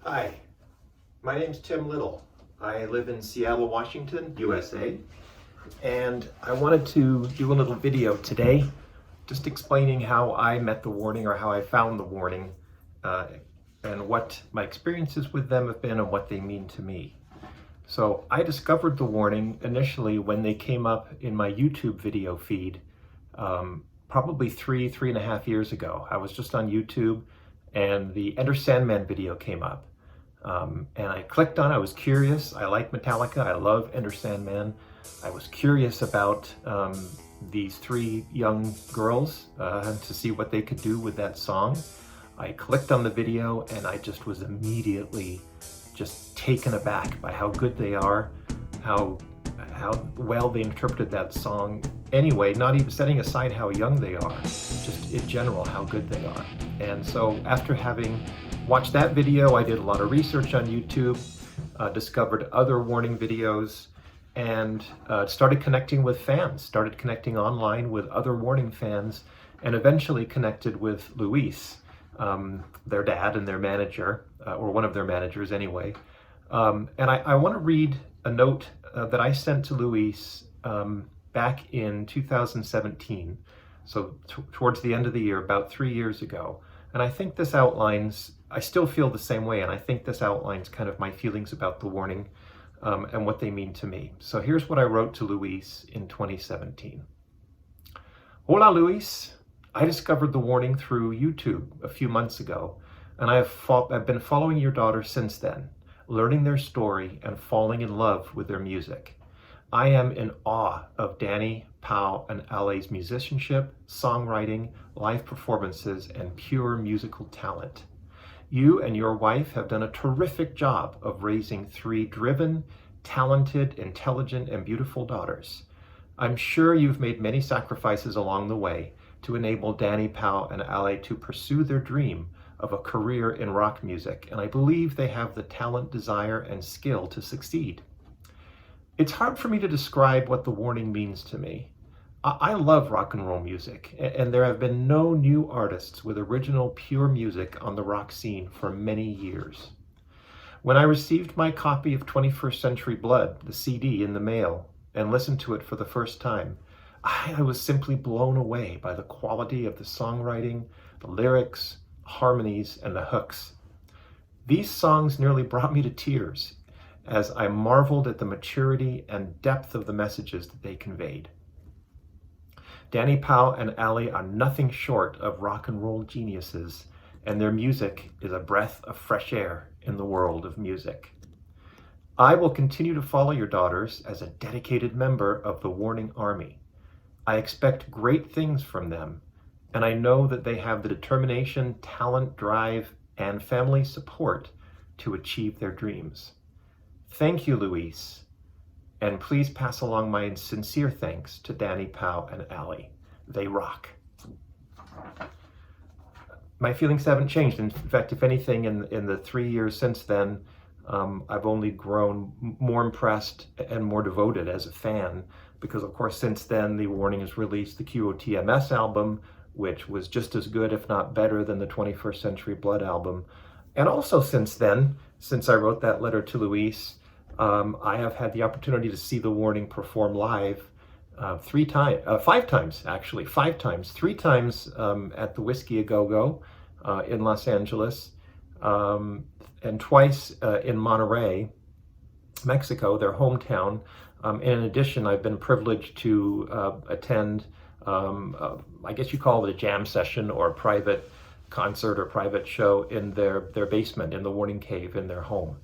Hi, my name's Tim Little. I live in Seattle, Washington, USA, and I wanted to do a little video today just explaining how I met the warning or how I found the warning and what my experiences with them have been and what they mean to me. So I discovered the warning initially when they came up in my YouTube video feed probably three and a half years ago. I was just on YouTube and the Enter Sandman video came up. And I clicked on it. I was curious. I like Metallica. I love Enter Sandman. I was curious about these three young girls to see what they could do with that song. I clicked on the video and I just was immediately just taken aback by how good they are, how well they interpreted that song. Anyway, not even setting aside how young they are, just in general how good they are. And so after having watched that video, I did a lot of research on YouTube, discovered other warning videos, and started connecting with fans, started connecting online with other warning fans, and eventually connected with Luis, their dad and their manager, or one of their managers anyway. And I want to read a note that I sent to Luis back in 2017, so towards the end of the year, about 3 years ago. And I think this outlines, I still feel the same way, and I think this outlines kind of my feelings about the warning and what they mean to me. So here's what I wrote to Luis in 2017. Hola, Luis. I discovered the warning through YouTube a few months ago, and I've been following your daughter since then, learning their story and falling in love with their music. I am in awe of Danny, Pau, and Ale's musicianship, songwriting, live performances, and pure musical talent. You and your wife have done a terrific job of raising three driven, talented, intelligent, and beautiful daughters. I'm sure you've made many sacrifices along the way to enable Danny, Pau, and Ale to pursue their dream of a career in rock music, and I believe they have the talent, desire, and skill to succeed. It's hard for me to describe what the warning means to me. I love rock and roll music, and there have been no new artists with original pure music on the rock scene for many years. When I received my copy of 21st Century Blood, the CD, in the mail, and listened to it for the first time, I was simply blown away by the quality of the songwriting, the lyrics, harmonies, and the hooks. These songs nearly brought me to tears as I marveled at the maturity and depth of the messages that they conveyed. Danny, Pau, and Ale are nothing short of rock and roll geniuses, and their music is a breath of fresh air in the world of music. I will continue to follow your daughters as a dedicated member of the Warning Army. I expect great things from them, and I know that they have the determination, talent, drive, and family support to achieve their dreams. Thank you, Luis, and please pass along my sincere thanks to Danny, Pau, and Ale. They rock. My feelings haven't changed. In fact, if anything, in the 3 years since then, I've only grown more impressed and more devoted as a fan, because of course since then the warning has released the QOTMS album, which was just as good, if not better, than the 21st Century Blood album. And also since then, since I wrote that letter to Luis, I have had the opportunity to see the warning perform live 5 times, actually, 5 times. 3 times at the Whiskey A Go-Go in Los Angeles, and twice in Monterrey, Mexico, their hometown. In addition, I've been privileged to attend, I guess you call it a jam session or a private concert or private show in their basement, in the Warning Cave in their home.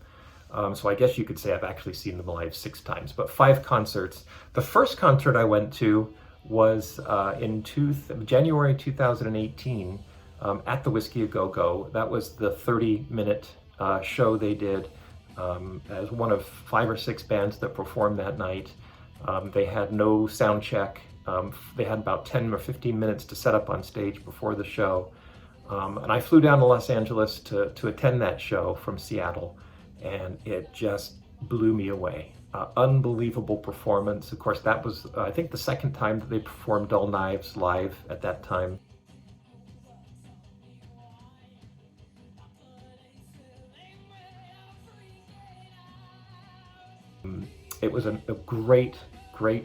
So I guess you could say I've actually seen them live 6 times, but 5 concerts. The first concert I went to was in January 2018 at the Whiskey A Go-Go. That was the 30-minute show they did as one of 5 or 6 bands that performed that night. They had no sound check. They had about 10 or 15 minutes to set up on stage before the show. And I flew down to Los Angeles to attend that show from Seattle, and it just blew me away. Unbelievable performance. Of course, that was, I think, the second time that they performed Dull Knives live at that time. It was a great,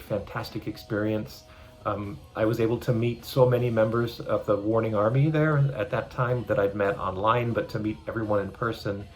fantastic experience. I was able to meet so many members of the Warning Army there at that time that I'd met online, but to meet everyone in person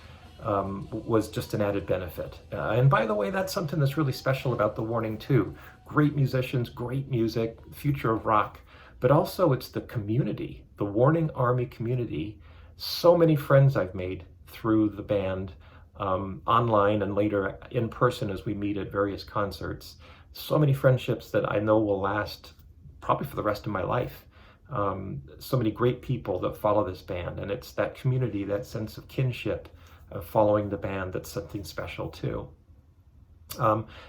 was just an added benefit. And by the way, that's something that's really special about the Warning too. Great musicians, great music, future of rock, but also it's the community, the Warning Army community. So many friends I've made through the band, online and later in person as we meet at various concerts. So many friendships that I know will last probably for the rest of my life. So many great people that follow this band, and it's that community, that sense of kinship of following the band that's something special too.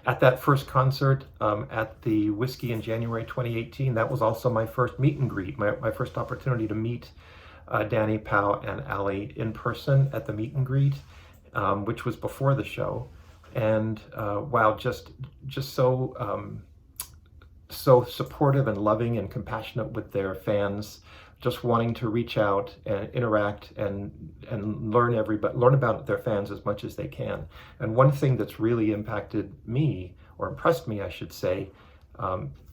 At that first concert at the Whiskey in January 2018, that was also my first meet and greet, my first opportunity to meet Danny, Pau, and Ali in person at the meet and greet, which was before the show. And wow, just so supportive and loving and compassionate with their fans, just wanting to reach out and interact and learn about their fans as much as they can. And one thing that's really impacted me, or impressed me, I should say,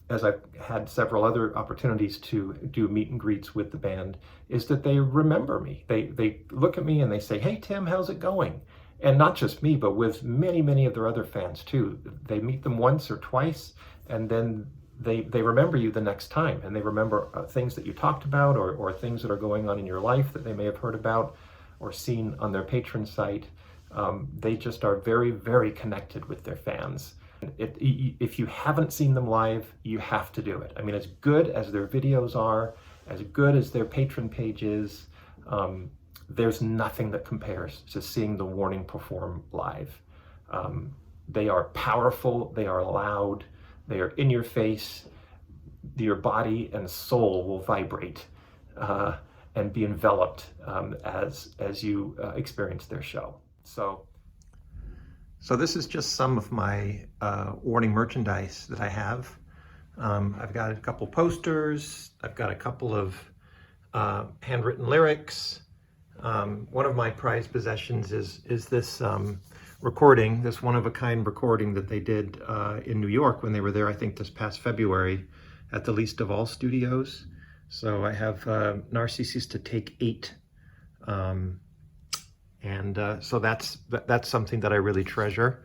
as I've had several other opportunities to do meet and greets with the band, is that they remember me. They look at me and they say, "Hey Tim, how's it going?" And not just me, but with many of their other fans too. They meet them once or twice, and then they remember you the next time, and they remember things that you talked about, or things that are going on in your life that they may have heard about or seen on their patron site. They just are very connected with their fans. If you haven't seen them live, you have to do it. I mean, as good as their videos are, as good as their patron page is, there's nothing that compares to seeing the Warning perform live. They are powerful, they are loud, they are in your face. Your body and soul will vibrate and be enveloped as you experience their show. So this is just some of my Warning merchandise that I have. I've got a couple posters, I've got a couple of handwritten lyrics. One of my prized possessions is this recording, this one-of-a-kind recording that they did in New York when they were there, I think this past February, at the Least of All Studios. So I have Narcissista Take 8. So that's something that I really treasure.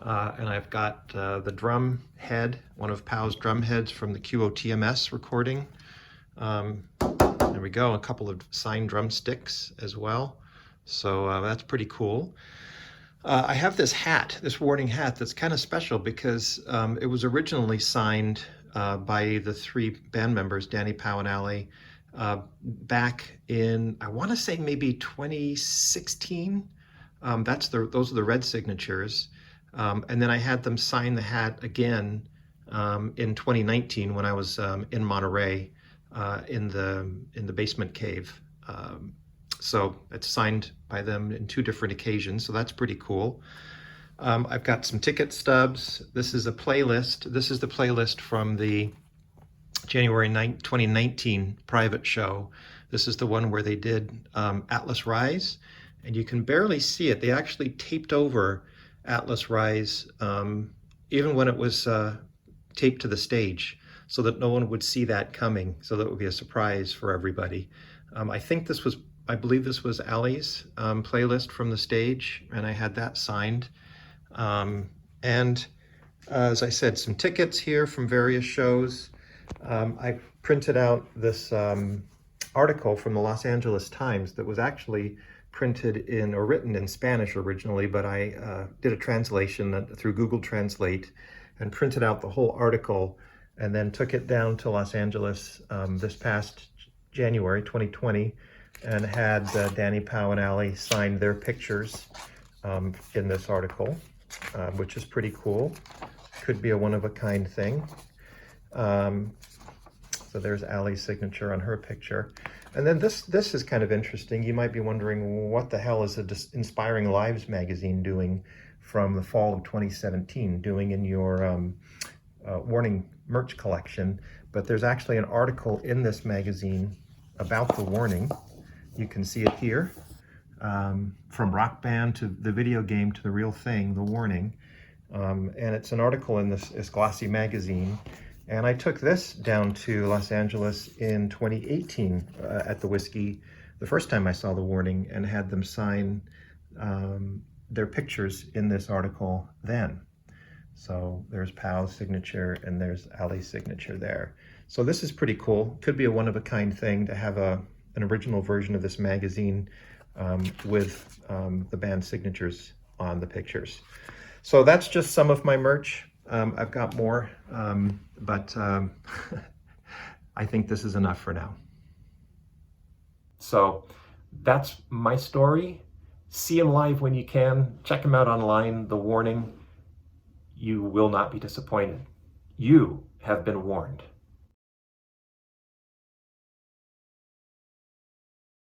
And I've got the drum head, one of Pau's drum heads from the QOTMS recording. There we go, a couple of signed drumsticks as well. So that's pretty cool. I have this hat, this Warning hat, that's kind of special because it was originally signed by the three band members, Danny, Pau, and Ali, back in, I want to say maybe 2016. Those are the red signatures. And then I had them sign the hat again in 2019 when I was in Monterey in the basement cave. So it's signed by them in 2 different occasions, so that's pretty cool. I've got some ticket stubs. This is a playlist. This is the playlist from the January 2019 private show. This is the one where they did Atlas Rise, and you can barely see it. They actually taped over Atlas Rise even when it was taped to the stage, so that no one would see that coming, so that it would be a surprise for everybody. I believe this was Ali's playlist from the stage, and I had that signed. As I said, some tickets here from various shows. I printed out this article from the Los Angeles Times that was actually printed or written in Spanish originally, but I did a translation through Google Translate and printed out the whole article and then took it down to Los Angeles this past January 2020 and had Danny, Pau, and Ali sign their pictures in this article, which is pretty cool. Could be a one-of-a-kind thing. So there's Ali's signature on her picture. And then this is kind of interesting. You might be wondering, what the hell is the Inspiring Lives magazine doing from the fall of 2017, doing in your Warning merch collection? But there's actually an article in this magazine about the Warning. You can see it here. From Rock Band to the video game to the real thing, the Warning. and it's an article in this glossy magazine. And I took this down to Los Angeles in 2018 at the Whiskey, the first time I saw the warning, and had them sign their pictures in this article then. So there's Pal's signature and there's Ali's signature there. So this is pretty cool. Could be a one-of-a-kind thing to have an original version of this magazine with the band signatures on the pictures. So that's just some of my merch. I've got more, but I think this is enough for now. So that's my story. See him live when you can. Check him out online, The Warning. You will not be disappointed. You have been warned.